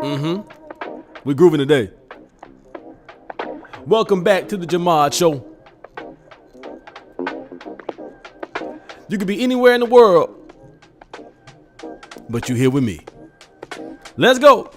We grooving today. Welcome back to the Jahmad Show. You could be anywhere in the world, but you here with me. Let's go.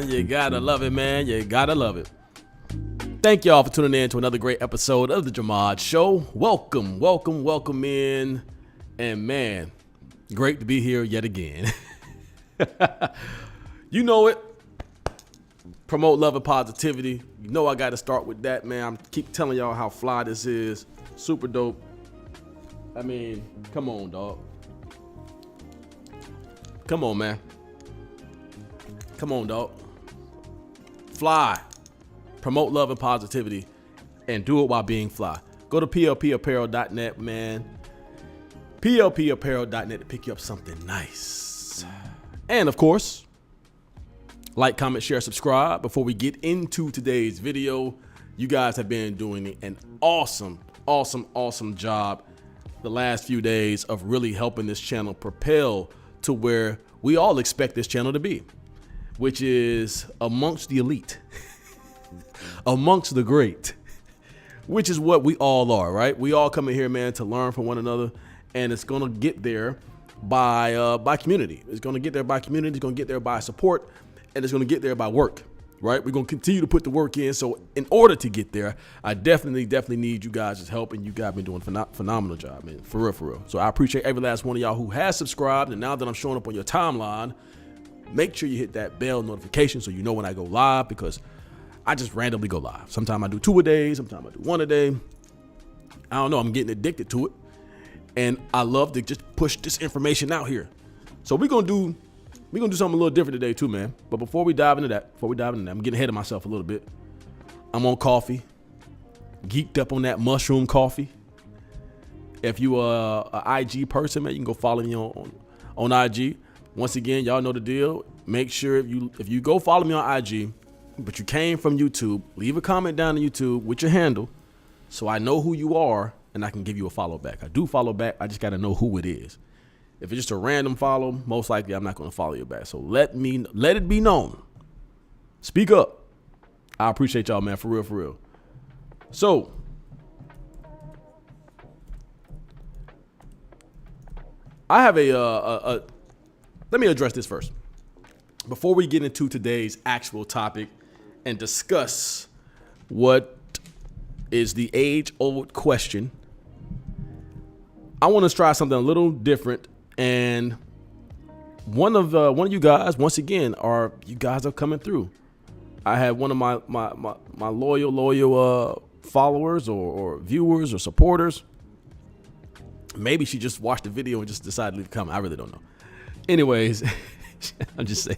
You gotta love it, man. You gotta love it. Thank y'all for tuning in to another great episode of the Jahmad Show. Welcome in. And man, great to be here yet again. You know it. Promote love and positivity. You know I gotta start with that, man. I keep telling y'all how fly this is. Super dope. I mean, come on, dog. Come on, man. Come on, dog. Fly. Promote love and positivity and do it while being fly. Go to plpapparel.net, man. plpapparel.net to pick you up something nice. And of course, like, comment, share, subscribe. Before we get into today's video, you guys have been doing an awesome job the last few days of really helping this channel propel to where we all expect this channel to be, which is amongst the elite, amongst the great, which is what we all are, right? We all come in here, man, to learn from one another, and it's gonna get there by community. It's gonna get there by community. It's gonna get there by support, and it's gonna get there by work, right? We're gonna continue to put the work in. So in order to get there, I definitely need you guys' help, and you guys have been doing a phenomenal job, man, for real. So I appreciate every last one of y'all who has subscribed, and now that I'm showing up on your timeline, make sure you hit that bell notification so you know when I go live, because I just randomly go live. Sometimes I do 2 a day, sometimes I do 1 a day. I don't know, I'm getting addicted to it, and I love to just push this information out here. So we're gonna do something a little different today too, man. But before we dive into that, I'm getting ahead of myself a little bit. I'm on coffee, geeked up on that mushroom coffee. If you are a IG person, man, you can go follow me on IG. Once again, y'all know the deal. Make sure if you go follow me on IG, but you came from YouTube, leave a comment down on YouTube with your handle so I know who you are and I can give you a follow back. I do follow back. I just got to know who it is. If it's just a random follow, most likely I'm not going to follow you back. So let it be known. Speak up. I appreciate y'all, man, for real. So I have let me address this first before we get into today's actual topic and discuss what is the age-old question. I want to try something a little different, and one of you guys, once again, you guys are coming through. I had one of my loyal followers or viewers or supporters. Maybe she just watched the video and just decided to leave a comment. I really don't know. Anyways, I'm just saying.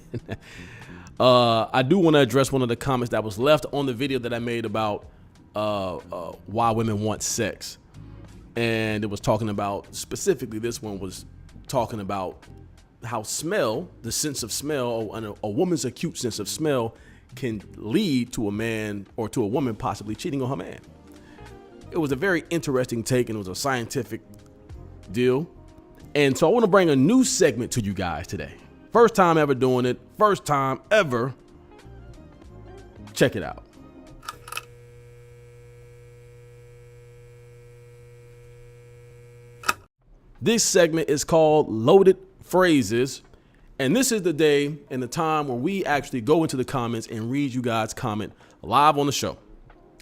I do want to address one of the comments that was left on the video that I made about why women want sex. And it was talking about, specifically this one was talking about how smell, the sense of smell, a woman's acute sense of smell can lead to a man or to a woman possibly cheating on her man. It was a very interesting take, and it was a scientific deal. And so I want to bring a new segment to you guys today. First time ever doing it. First time ever. Check it out. This segment is called Loaded Phrases. And this is the day and the time where we actually go into the comments and read you guys' comment live on the show.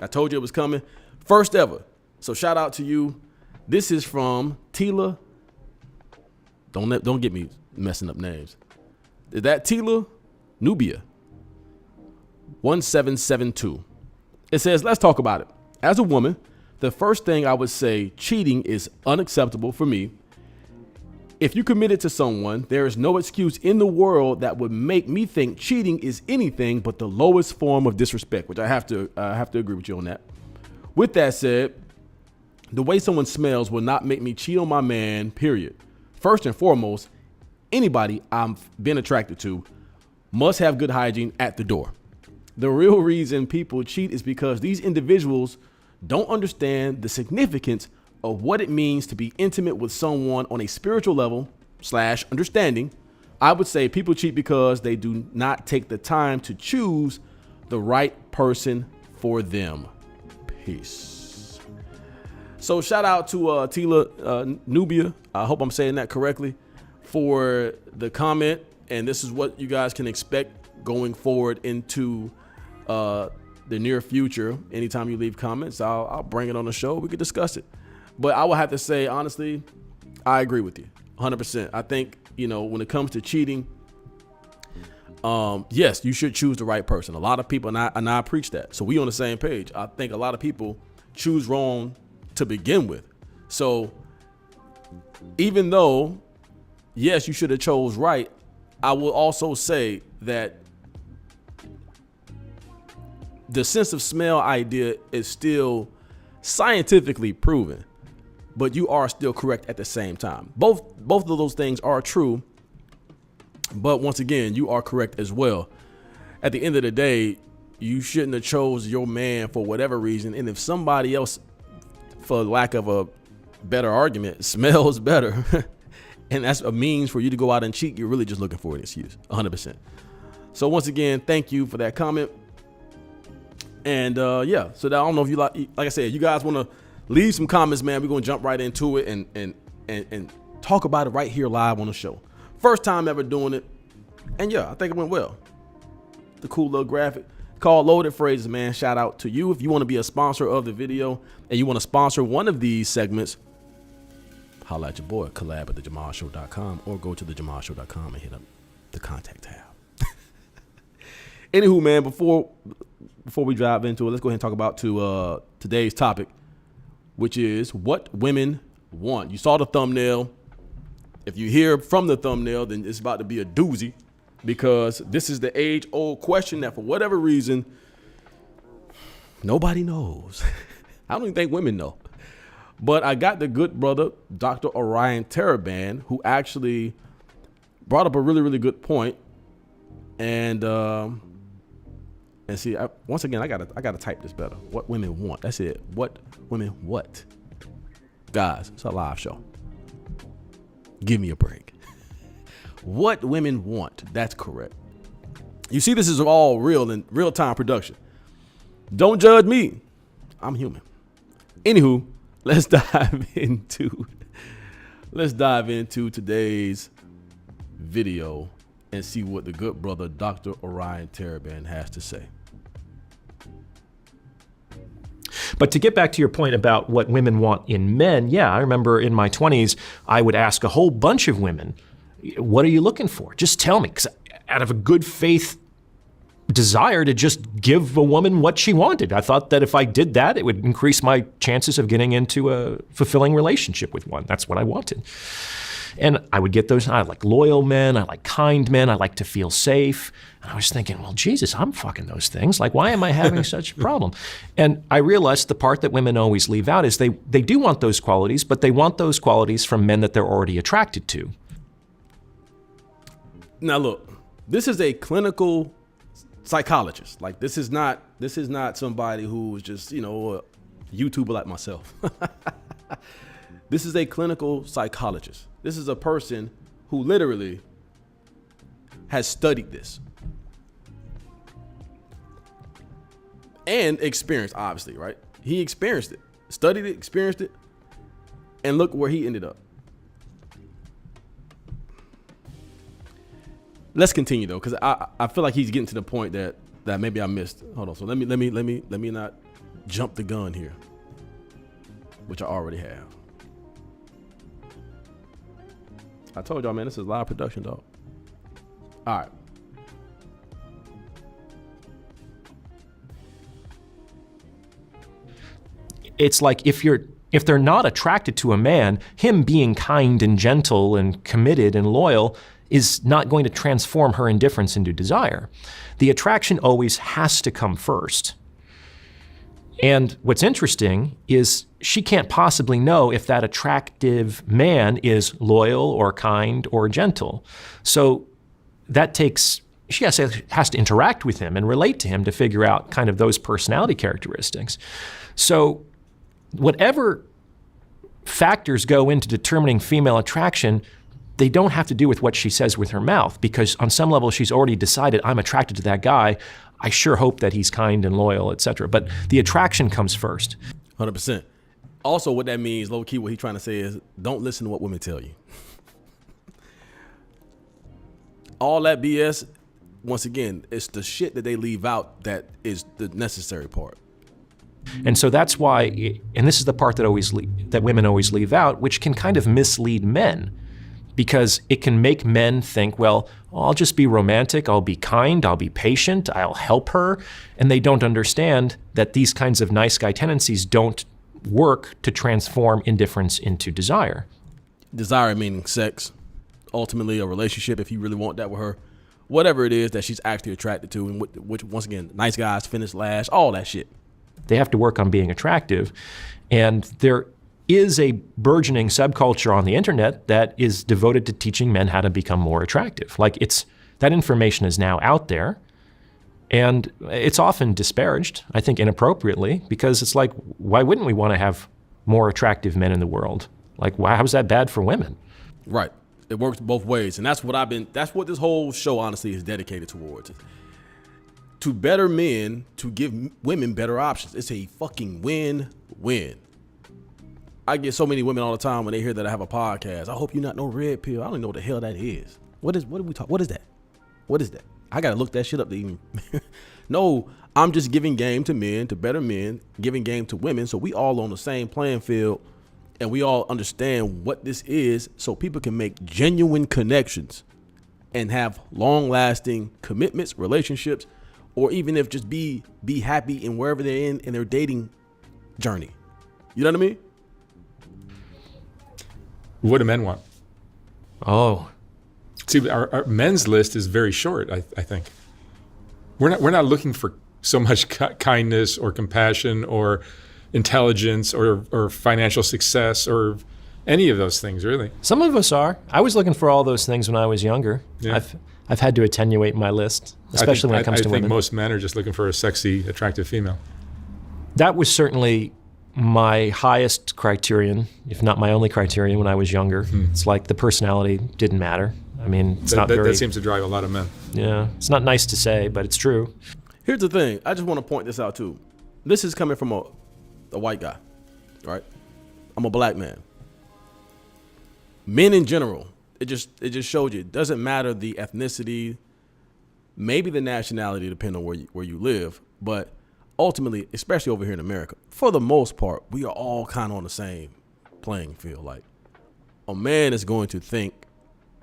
I told you it was coming. First ever. So shout out to you. This is from Tila. Don't get me messing up names. Is that Tila Nubia 1772? It says, let's talk about it. As a woman, the first thing I would say, cheating is unacceptable for me. If you committed to someone, there is no excuse in the world that would make me think cheating is anything but the lowest form of disrespect, which I have to agree with you on that. With that said, The way someone smells will not make me cheat on my man, period. First and foremost, anybody I've been attracted to must have good hygiene at the door. The real reason people cheat is because these individuals don't understand the significance of what it means to be intimate with someone on a spiritual level / understanding. I would say people cheat because they do not take the time to choose the right person for them. Peace. So shout out to Tila Nubia, I hope I'm saying that correctly, for the comment. And this is what you guys can expect going forward into the near future. Anytime you leave comments, I'll bring it on the show. We could discuss it. But I will have to say, honestly, I agree with you 100%. I think, when it comes to cheating, yes, you should choose the right person. A lot of people, and I preach that. So we on the same page. I think a lot of people choose wrong to begin with. So even though, yes, you should have chose right, I will also say that the sense of smell idea is still scientifically proven, but you are still correct at the same time. Both of those things are true, but once again, you are correct as well. At the end of the day, you shouldn't have chose your man for whatever reason, and if somebody else, for lack of a better argument, smells better, and that's a means for you to go out and cheat, you're really just looking for an excuse, 100%. So once again, thank you for that comment. And yeah, so I don't know if you like I said, you guys want to leave some comments, man. We're going to jump right into it and talk about it right here live on the show. First time ever doing it. And yeah, I think it went well. The cool little graphic called Loaded Phrases, man. Shout out to you. If you want to be a sponsor of the video and you want to sponsor one of these segments, holla at your boy, collab@thejahmadshow.com, or go to thejahmadshow.com and hit up the contact tab. Anywho, man, before we dive into it, let's go ahead and talk about today's topic, which is what women want. You saw the thumbnail. If you hear from the thumbnail, then it's about to be a doozy, because this is the age-old question that for whatever reason, nobody knows. I don't even think women know. But I got the good brother, Dr. Orion Taraban, who actually brought up a really, really good point. And see, once again, I gotta type this better. What women want. That's it. What women what? Guys, it's a live show. Give me a break. What women want. That's correct. You see, this is all real and real-time production. Don't judge me. I'm human. Anywho, let's dive into today's video and see what the good brother, Dr. Orion Taraban, has to say. But to get back to your point about what women want in men, yeah, I remember in my 20s, I would ask a whole bunch of women, what are you looking for? Just tell me, because out of a good faith desire to just give a woman what she wanted. I thought that if I did that, it would increase my chances of getting into a fulfilling relationship with one. That's what I wanted. And I would get those. I like loyal men. I like kind men. I like to feel safe. And I was thinking, well, Jesus, I'm fucking those things. Like, why am I having such a problem? And I realized the part that women always leave out is they do want those qualities, but they want those qualities from men that they're already attracted to. Now, look, this is a clinical psychologist. Like, this is not somebody who is just, a YouTuber like myself. This is a clinical psychologist. This is a person who literally has studied this and experienced, obviously, right? He experienced it, studied it, experienced it, and look where he ended up. Let's continue though, because I feel like he's getting to the point that maybe I missed. Hold on, so let me not jump the gun here, which I already have. I told y'all, man, this is live production, dog. All right. It's like if they're not attracted to a man, him being kind and gentle and committed and loyal is not going to transform her indifference into desire. The attraction always has to come first. And what's interesting is she can't possibly know if that attractive man is loyal or kind or gentle. So that takes, she has to interact with him and relate to him to figure out kind of those personality characteristics. So whatever factors go into determining female attraction, they don't have to do with what she says with her mouth, because on some level she's already decided, I'm attracted to that guy. I sure hope that he's kind and loyal, etc. But the attraction comes first. 100%. Also, what that means, low key, what he's trying to say is, don't listen to what women tell you. All that BS, once again, it's the shit that they leave out that is the necessary part. And so that's why, and this is the part that that women always leave out, which can kind of mislead men, because it can make men think, well, I'll just be romantic, I'll be kind, I'll be patient, I'll help her. And they don't understand that these kinds of nice guy tendencies don't work to transform indifference into desire. Desire meaning sex, ultimately a relationship, if you really want that with her. Whatever it is that she's actually attracted to, and which once again, nice guys finish last, all that shit. They have to work on being attractive. And there is a burgeoning subculture on the internet that is devoted to teaching men how to become more attractive. Like, that information is now out there, and it's often disparaged, I think inappropriately, because it's like, why wouldn't we want to have more attractive men in the world? Like, how's that bad for women? Right. It works both ways. And that's what this whole show honestly is dedicated towards. To better men, to give women better options. It's a fucking win-win. I get so many women all the time when they hear that I have a podcast. I hope you're not no red pill. I don't even know what the hell that is. What is that? What is that? I gotta look that shit up to even. No, I'm just giving game to men, to better men, giving game to women, so we all on the same playing field, and we all understand what this is, so people can make genuine connections and have long-lasting commitments, relationships, or even if just be happy in wherever they're in their dating journey. You know what I mean? What do men want? Oh. See, our men's list is very short, I think. We're not looking for so much kindness or compassion or intelligence or financial success or any of those things, really. Some of us are. I was looking for all those things when I was younger. Yeah. I've had to attenuate my list, especially when it comes to women. I think most men are just looking for a sexy, attractive female. That was certainly my highest criterion, if not my only criterion, when I was younger. It's like the personality didn't matter. I mean, that seems to drive a lot of men. Yeah, it's not nice to say, but it's true. Here's the thing. I just want to point this out too. This is coming from a white guy, right? I'm a black man. Men in general, it just showed you. It doesn't matter the ethnicity, maybe the nationality, depending on where you live, but ultimately, especially over here in America, for the most part, we are all kind of on the same playing field. Like, a man is going to think,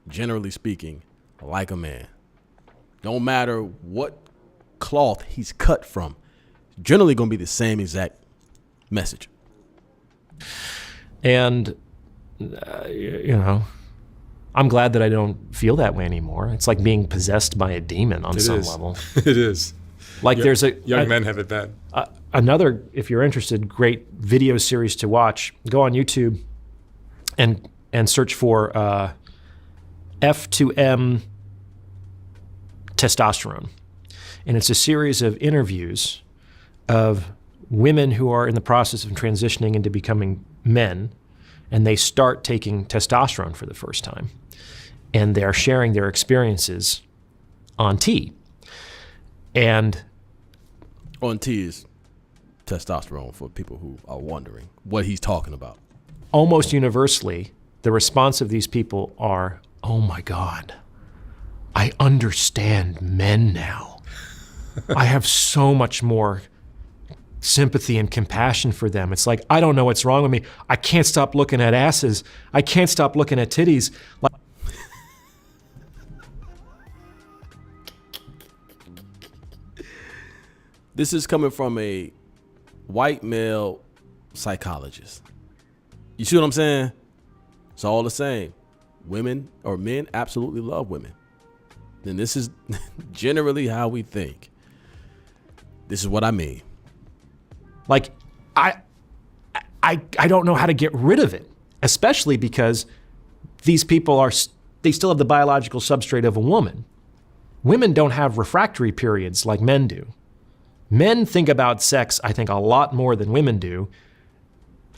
generally speaking, like a man. Don't matter what cloth he's cut from, generally going to be the same exact message. And, I'm glad that I don't feel that way anymore. It's like being possessed by a demon on some level. It is. Like there's young men have it bad. Another, if you're interested, great video series to watch. Go on YouTube and search for F2M testosterone, and it's a series of interviews of women who are in the process of transitioning into becoming men, and they start taking testosterone for the first time, and they're sharing their experiences on T. And on T is testosterone for people who are wondering what he's talking about. Almost universally, the response of these people are, oh my God, I understand men now. I have so much more sympathy and compassion for them. It's like, I don't know what's wrong with me. I can't stop looking at asses. I can't stop looking at titties. Like, this is coming from a white male psychologist. You see what I'm saying? It's all the same. Women or men absolutely love women. And this is generally how we think. This is what I mean. Like, I don't know how to get rid of it, especially because these people they still have the biological substrate of a woman. Women don't have refractory periods like men do. Men think about sex, I think, a lot more than women do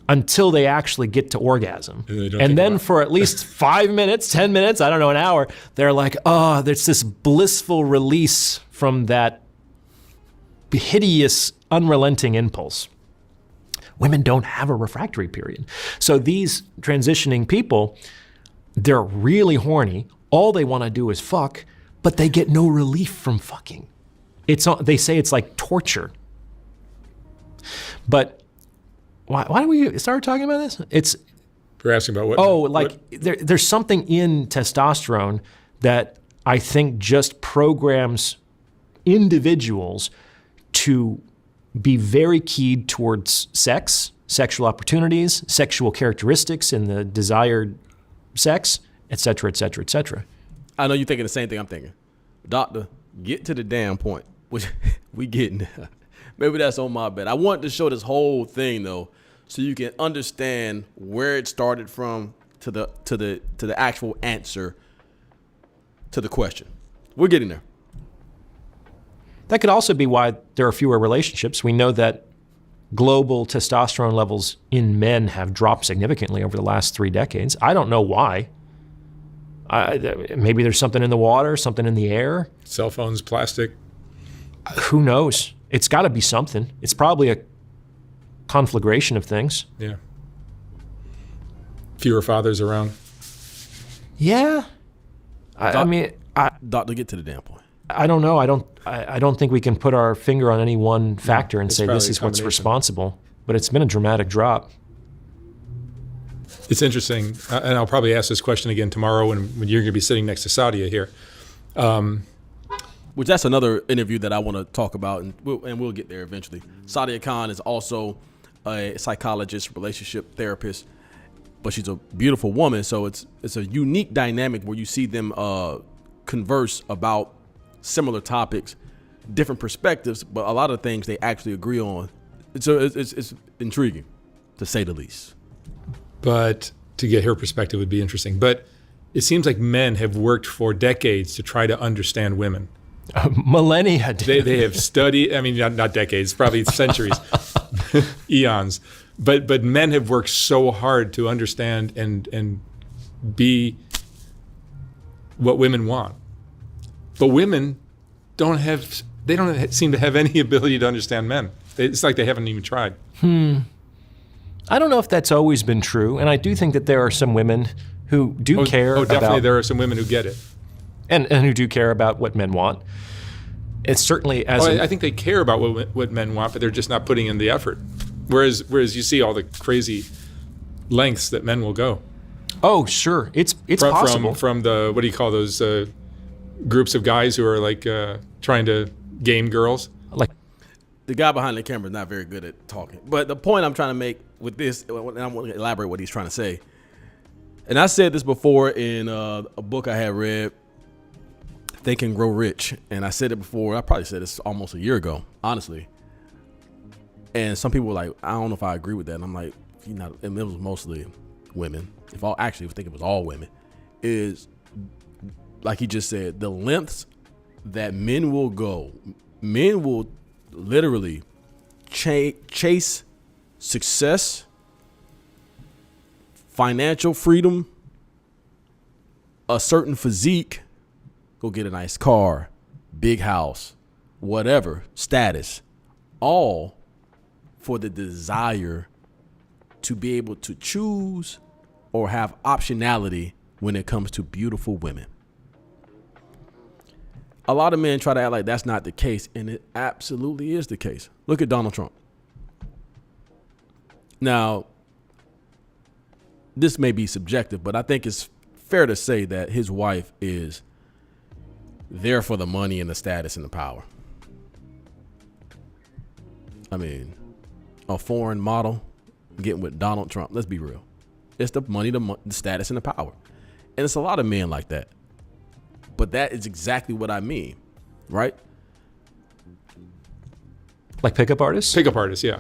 until they actually get to orgasm. And then for at least 5 minutes, 10 minutes, I don't know, an hour, they're like, oh, there's this blissful release from that hideous, unrelenting impulse. Women don't have a refractory period. So these transitioning people, they're really horny. All they want to do is fuck, but they get no relief from fucking. They say it's like torture. But why do we start talking about this? We're asking about what? There's something in testosterone that I think just programs individuals to be very keyed towards sex, sexual opportunities, sexual characteristics in the desired sex, et cetera, et cetera, et cetera. I know you're thinking the same thing I'm thinking. Doctor, get to the damn point. Which we getting there. Maybe that's on my bed. I want to show this whole thing though, so you can understand where it started from to the actual answer to the question. We're getting there. That could also be why there are fewer relationships. We know that global testosterone levels in men have dropped significantly over the last 3 decades. I don't know why. Maybe there's something in the water, something in the air. Cell phones, plastic. Who knows? It's got to be something. It's probably a conflagration of things. Yeah. Fewer fathers around. Yeah. I mean, Doctor, get to the damn point. I don't know. I don't think we can put our finger on any one factor and say this is what's responsible. But it's been a dramatic drop. It's interesting, and I'll probably ask this question again tomorrow when you're going to be sitting next to Sadia here. Which that's another interview that I want to talk about, and we'll get there eventually. Sadia Khan is also a psychologist, relationship therapist, but she's a beautiful woman. So it's a unique dynamic where you see them converse about similar topics, different perspectives, but a lot of things they actually agree on. So it's intriguing, to say the least. But to get her perspective would be interesting. But it seems like men have worked for decades to try to understand women. Millennia. They have studied, I mean, not decades, probably centuries, eons. But men have worked so hard to understand and be what women want. But women don't seem to have any ability to understand men. It's like they haven't even tried. I don't know if that's always been true, and I do think that there are some women who do care about... definitely there are some women who get it. And who do care about what men want. It's certainly I think they care about what men want, but they're just not putting in the effort. Whereas you see all the crazy lengths that men will go. Oh, sure. It's possible. From the, what do you call those groups of guys who are like trying to game girls? Like the guy behind the camera is not very good at talking. But the point I'm trying to make with this, and I'm going to elaborate what he's trying to say. And I said this before in a book I had read, Think and Grow Rich. And I said it before. I probably said this almost a year ago, honestly. And some people were like, I don't know if I agree with that. And I'm like, and it was mostly women. I think it was all women. Is like he just said, the lengths that men will go. Men will literally chase success, financial freedom, a certain physique, go get a nice car, big house, whatever, status, all for the desire to be able to choose or have optionality when it comes to beautiful women. A lot of men try to act like that's not the case, and it absolutely is the case. Look at Donald Trump. Now, this may be subjective, but I think it's fair to say that his wife is there for the money and the status and the power. I mean, a foreign model getting with Donald Trump. Let's be real. It's the money, the status, and the power. And it's a lot of men like that. But that is exactly what I mean, right? Like pickup artists? Pickup artists, yeah.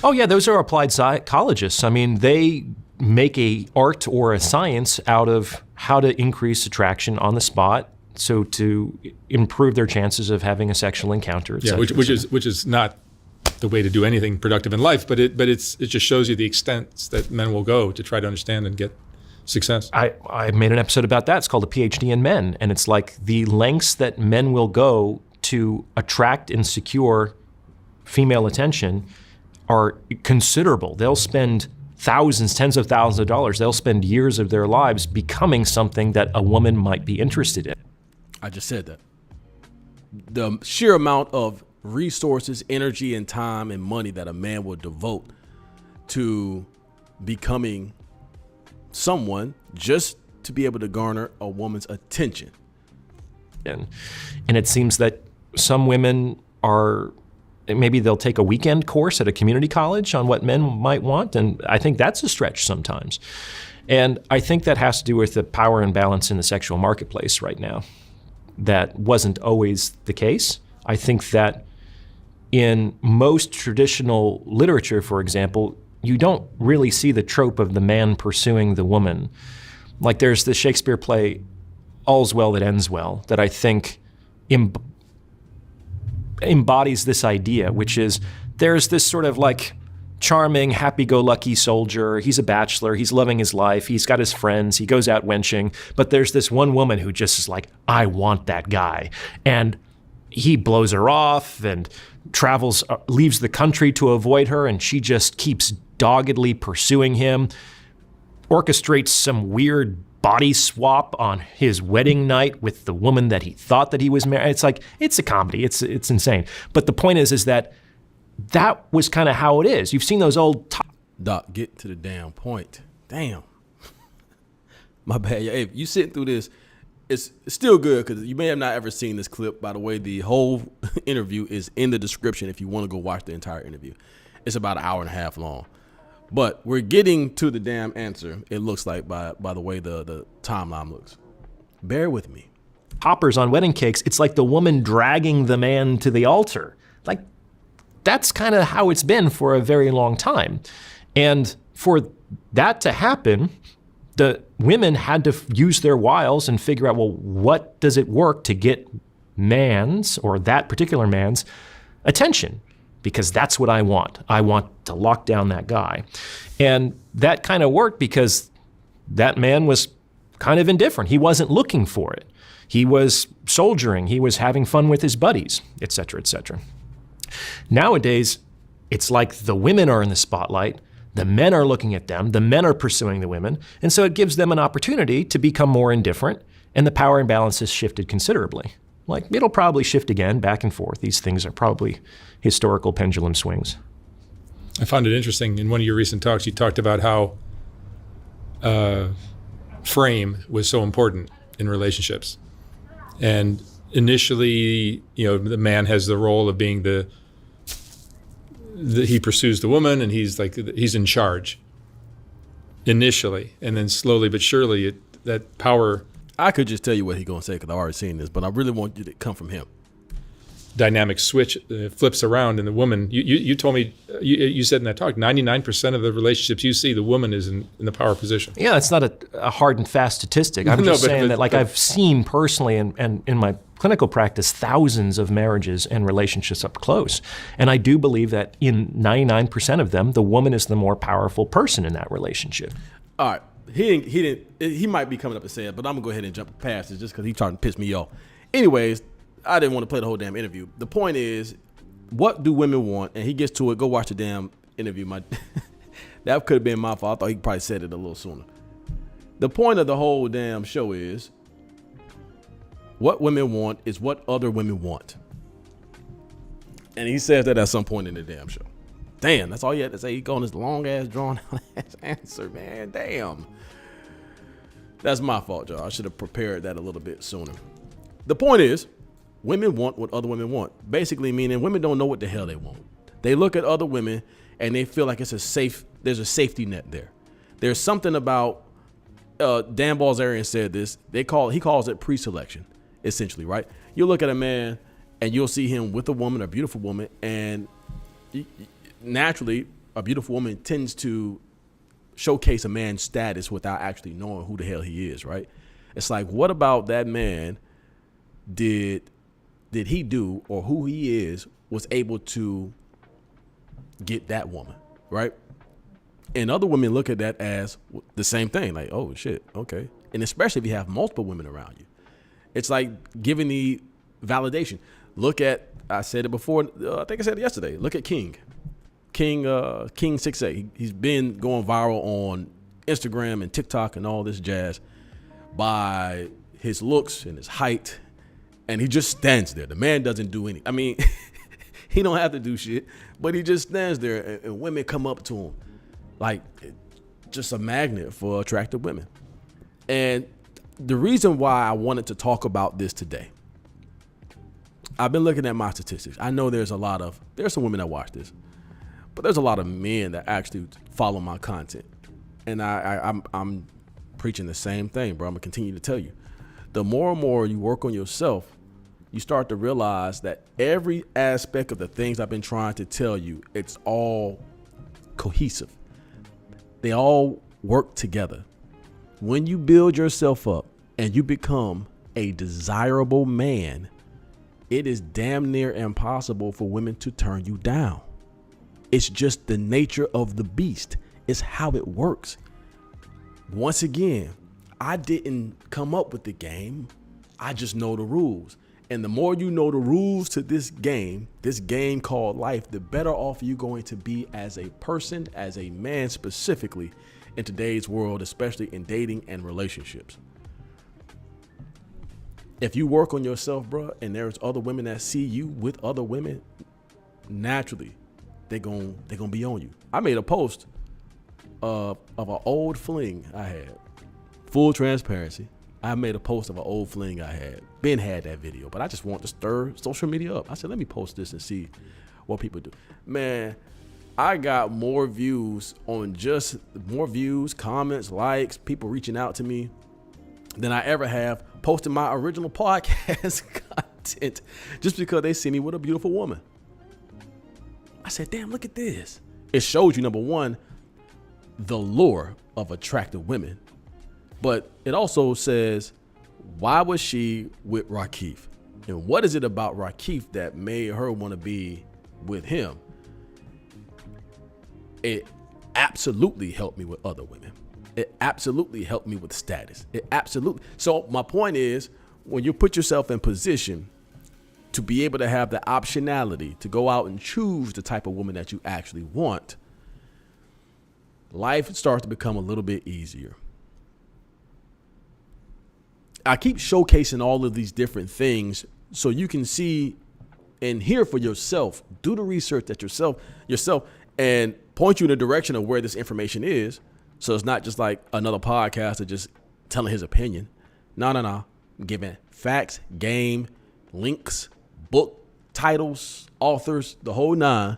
Oh yeah, those are applied psychologists. I mean, they make a art or a science out of how to increase attraction on the spot, so to improve their chances of having a sexual encounter. Et cetera, which is not the way to do anything productive in life, but it just shows you the extents that men will go to try to understand and get success. I made an episode about that. It's called A PhD in Men, and it's like the lengths that men will go to attract and secure female attention are considerable. They'll spend thousands, tens of thousands of dollars. They'll spend years of their lives becoming something that a woman might be interested in. I just said that. The sheer amount of resources, energy, and time and money that a man will devote to becoming someone just to be able to garner a woman's attention. And it seems that some women are, maybe they'll take a weekend course at a community college on what men might want, and I think that's a stretch sometimes. And I think that has to do with the power imbalance in the sexual marketplace right now. That wasn't always the case. I think that in most traditional literature, for example, you don't really see the trope of the man pursuing the woman. Like there's the Shakespeare play, All's Well That Ends Well, that I think embodies this idea, which is there's this sort of like charming, happy-go-lucky soldier. He's a bachelor. He's loving his life. He's got his friends. He goes out wenching. But there's this one woman who just is like, I want that guy. And he blows her off and travels, leaves the country to avoid her, and she just keeps doggedly pursuing him, orchestrates some weird body swap on his wedding night with the woman that he thought that he was married. It's like, it's a comedy. It's insane. But the point is that was kind of how it is. You've seen those old... Doc, get to the damn point. Damn. My bad. Hey, if you sitting through this, it's still good because you may have not ever seen this clip. By the way, the whole interview is in the description if you want to go watch the entire interview. It's about an hour and a half long. But we're getting to the damn answer, it looks like, by the way the timeline looks. Bear with me. Poppers on wedding cakes, it's like the woman dragging the man to the altar. Like, that's kind of how it's been for a very long time. And for that to happen, the women had to use their wiles and figure out, well, what does it work to get man's, or that particular man's, attention? Because that's what I want. I want to lock down that guy. And that kind of worked because that man was kind of indifferent. He wasn't looking for it. He was soldiering. He was having fun with his buddies, et cetera, et cetera. Nowadays, it's like the women are in the spotlight. The men are looking at them. The men are pursuing the women. And so it gives them an opportunity to become more indifferent. And the power imbalance has shifted considerably. Like, it'll probably shift again, back and forth. These things are probably historical pendulum swings. I found it interesting. In one of your recent talks, you talked about how frame was so important in relationships. And initially, the man has the role of being he pursues the woman, and he's in charge initially. And then slowly but surely, that power... I could just tell you what he's going to say because I've already seen this, but I really want you to come from him. Dynamic switch flips around, and the woman, you told me, you said in that talk, 99% of the relationships you see, the woman is in the power position. Yeah, it's not a hard and fast statistic. I'm just saying that I've seen personally and in my clinical practice thousands of marriages and relationships up close. And I do believe that in 99% of them, the woman is the more powerful person in that relationship. All right. He might be coming up and saying it, but I'm going to go ahead and jump past it just because he's trying to piss me off. Anyways, I didn't want to play the whole damn interview. The point is, what do women want? And he gets to it. Go watch the damn interview. That could have been my fault. I thought he probably said it a little sooner. The point of the whole damn show is, what women want is what other women want. And he says that at some point in the damn show. Damn, that's all you had to say. He going this long-ass, drawn-ass answer, man. Damn. That's my fault, y'all. I should have prepared that a little bit sooner. The point is, women want what other women want. Basically meaning women don't know what the hell they want. They look at other women and they feel like there's a safety net there. There's something about, Dan Balzerian said this, he calls it pre-selection, essentially, right? You look at a man and you'll see him with a woman, a beautiful woman, and naturally, a beautiful woman tends to showcase a man's status without actually knowing who the hell he is, right? It's like, what about that man did he do, or who he is was able to get that woman, right? And other women look at that as the same thing, like, oh shit, okay. And especially if you have multiple women around you, it's like giving the validation. Look at, I said it before, I think I said it yesterday. Look at King 6'8". He's been going viral on Instagram and TikTok and all this jazz by his looks and his height, and he just stands there. The man doesn't do any. I mean, he don't have to do shit, but he just stands there, and women come up to him like just a magnet for attractive women. And the reason why I wanted to talk about this today, I've been looking at my statistics. I know there's some women that watch this, but there's a lot of men that actually follow my content. And I'm preaching the same thing, bro. I'm gonna continue to tell you. The more and more you work on yourself, you start to realize that every aspect of the things I've been trying to tell you, it's all cohesive. They all work together. When you build yourself up and you become a desirable man, it is damn near impossible for women to turn you down. It's just the nature of the beast. It's how it works. Once again, I didn't come up with the game. I just know the rules. And the more you know the rules to this game called life, the better off you're going to be as a person, as a man specifically in today's world, especially in dating and relationships. If you work on yourself, bro, and there's other women that see you with other women, naturally, they're gonna be on you. I made a post of an old fling I had. Full transparency. I made a post of an old fling I had. Ben had that video, but I just want to stir social media up. I said, let me post this and see what people do. Man, I got more views, comments, likes, people reaching out to me than I ever have posting my original podcast content just because they see me with a beautiful woman. I said, damn, look at this. It shows you, number one, the lure of attractive women. But it also says, why was she with Rakif? And what is it about Rakif that made her want to be with him? It absolutely helped me with other women. It absolutely helped me with status. So my point is, when you put yourself in position to be able to have the optionality to go out and choose the type of woman that you actually want, life starts to become a little bit easier. I keep showcasing all of these different things so you can see and hear for yourself, do the research that yourself, and point you in the direction of where this information is. So it's not just like another podcaster just telling his opinion. No. I'm giving facts, game, links, book titles, authors, the whole nine,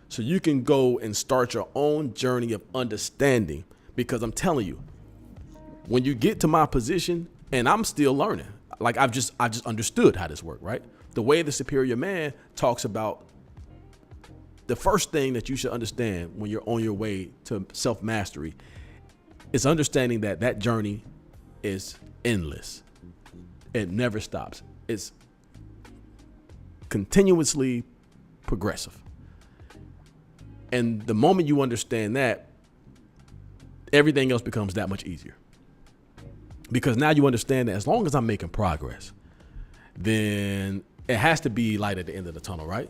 so you can go and start your own journey of understanding. Because I'm telling you, when you get to my position, and I'm still learning, like I just understood how this worked, right? The way the superior man talks about the first thing that you should understand when you're on your way to self-mastery is understanding that journey is endless. It never stops. It's continuously progressive. And the moment you understand that, everything else becomes that much easier. Because now you understand that as long as I'm making progress, then it has to be light at the end of the tunnel, right?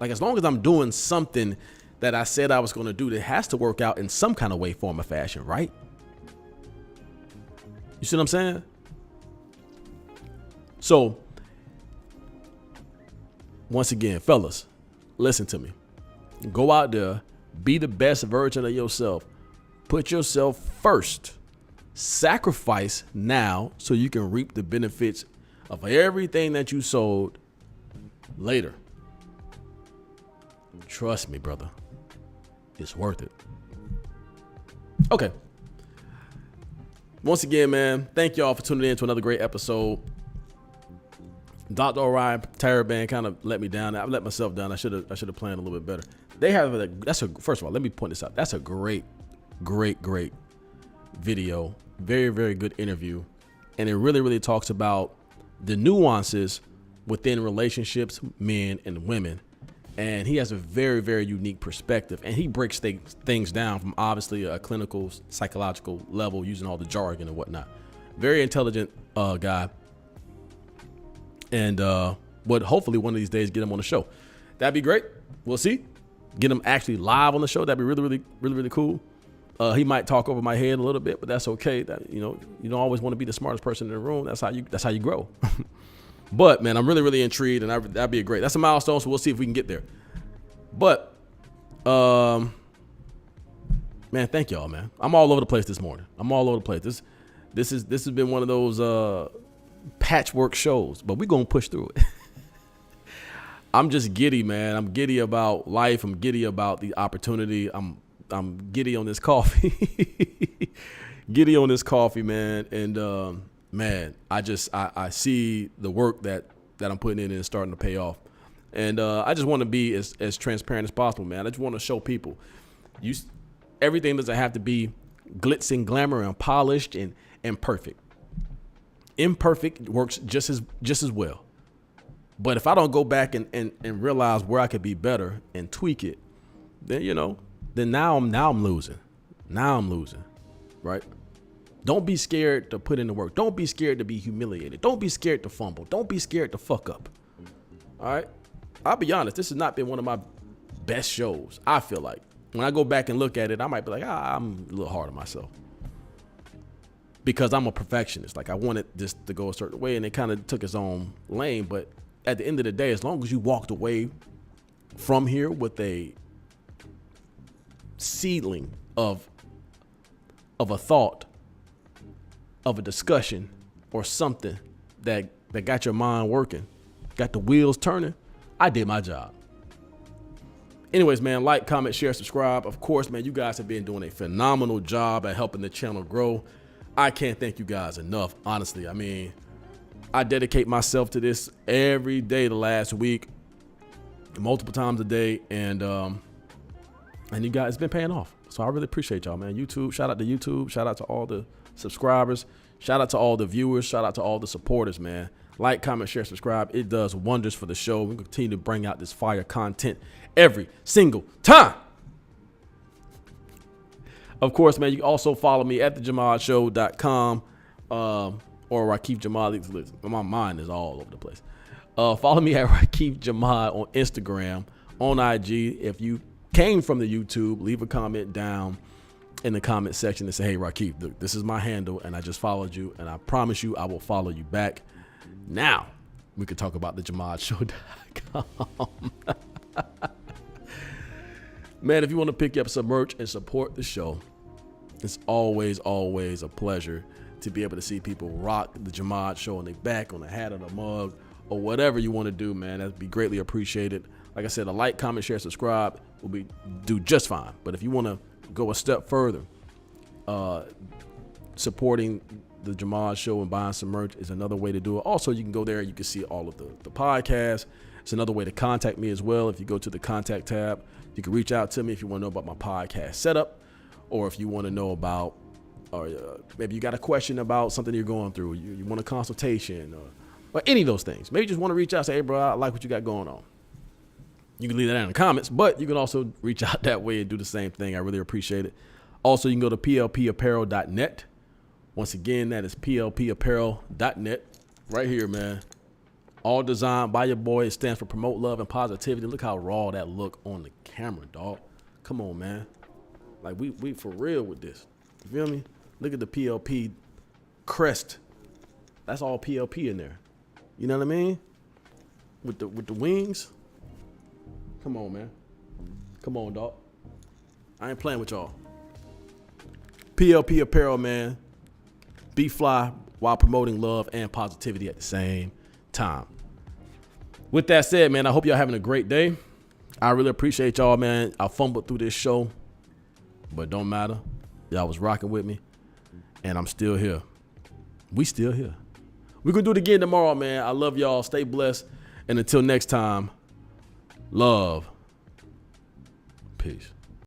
Like, as long as I'm doing something that I said I was going to do, that has to work out in some kind of way, form, or fashion, right? You see what I'm saying? So, once again, fellas, listen to me. Go out there, be the best version of yourself. Put yourself first. Sacrifice now so you can reap the benefits of everything that you sowed later. Trust me, brother. It's worth it. Okay. Once again, man, thank y'all for tuning in to another great episode. Dr. Orion, Taraban kind of let me down. I let myself down. I should have planned a little bit better. They have first of all, let me point this out. That's a great video. Very, very good interview. And it really, really talks about the nuances within relationships, men and women. And he has a very, very unique perspective. And he breaks things down from obviously a clinical, psychological level using all the jargon and whatnot. Very intelligent guy. And would hopefully one of these days get him on the show. That'd be great. We'll see. Get him actually live on the show. That'd be really, really, really, really cool. He might talk over my head a little bit, but that's okay. That, you don't always want to be the smartest person in the room. That's how you grow. But man, I'm really, really intrigued, and that'd be that's a milestone. So we'll see if we can get there. But man, thank y'all, man. I'm all over the place this morning. I'm all over the place. This has been one of those patchwork shows, but we're gonna push through it. I'm just giddy, man. I'm giddy about life. I'm giddy about the opportunity. I'm giddy on this coffee. Giddy on this coffee, man. And man, I see the work that I'm putting in and it's starting to pay off. And I just want to be as transparent as possible, man. I just want to show people everything doesn't have to be glitz and glamour and polished and perfect. Imperfect works just as well. But if I don't go back and realize where I could be better and tweak it, then now I'm losing. Now I'm losing, right? Don't be scared to put in the work. Don't be scared to be humiliated. Don't be scared to fumble. Don't be scared to fuck up. All right? I'll be honest, this has not been one of my best shows, I feel like. When I go back and look at it, I might be like, I'm a little hard on myself. Because I'm a perfectionist. Like, I wanted this to go a certain way, and it kind of took its own lane. But at the end of the day, as long as you walked away from here with a seedling of a thought, of a discussion, or something that got your mind working, got the wheels turning, I did my job. Anyways, man, like, comment, share, subscribe. Of course, man, you guys have been doing a phenomenal job at helping the channel grow. I can't thank you guys enough, honestly. I mean, I dedicate myself to this every day the last week, multiple times a day, and you guys, it's been paying off. So I really appreciate y'all, man. YouTube, shout out to YouTube, shout out to all the subscribers, shout out to all the viewers, shout out to all the supporters, man. Like, comment, share, subscribe. It does wonders for the show. We continue to bring out this fire content every single time. Of course, man, you can also follow me at thejahmadshow.com or rakifjahmad. My mind is all over the place. Follow me at rakifjahmad on Instagram, on IG. If you came from the YouTube, leave a comment down in the comment section and say, hey, Rakif, look, this is my handle, and I just followed you, and I promise you I will follow you back. Now, we could talk about thejahmadshow.com. Man, if you want to pick up some merch and support the show, it's always, always a pleasure to be able to see people rock the Jahmad Show on their back, on the hat, on the mug, or whatever you want to do, man. That'd be greatly appreciated. Like I said, a like, comment, share, subscribe will do just fine. But if you want to go a step further, supporting the Jahmad Show and buying some merch is another way to do it. Also, you can go there and you can see all of the podcasts. It's another way to contact me as well. If you go to the contact tab, you can reach out to me if you want to know about my podcast setup, or if you want to know about, or maybe you got a question about something you're going through. You want a consultation or any of those things. Maybe you just want to reach out and say, hey, bro, I like what you got going on. You can leave that in the comments, but you can also reach out that way and do the same thing. I really appreciate it. Also, you can go to plpapparel.net. Once again, that is plpapparel.net. Right here, man. All designed by your boy. It stands for Promote Love and Positivity. Look how raw that look on the camera, dog. Come on, man. Like, we for real with this. You feel me? Look at the PLP crest. That's all PLP in there. You know what I mean? With the wings. Come on, man. Come on, dog. I ain't playing with y'all. PLP Apparel, man. Be fly while promoting love and positivity at the same time. With that said, man, I hope y'all having a great day. I really appreciate y'all, man. I fumbled through this show, but don't matter. Y'all was rocking with me, and I'm still here. We still here. We're going to do it again tomorrow, man. I love y'all. Stay blessed. And until next time, love Peace.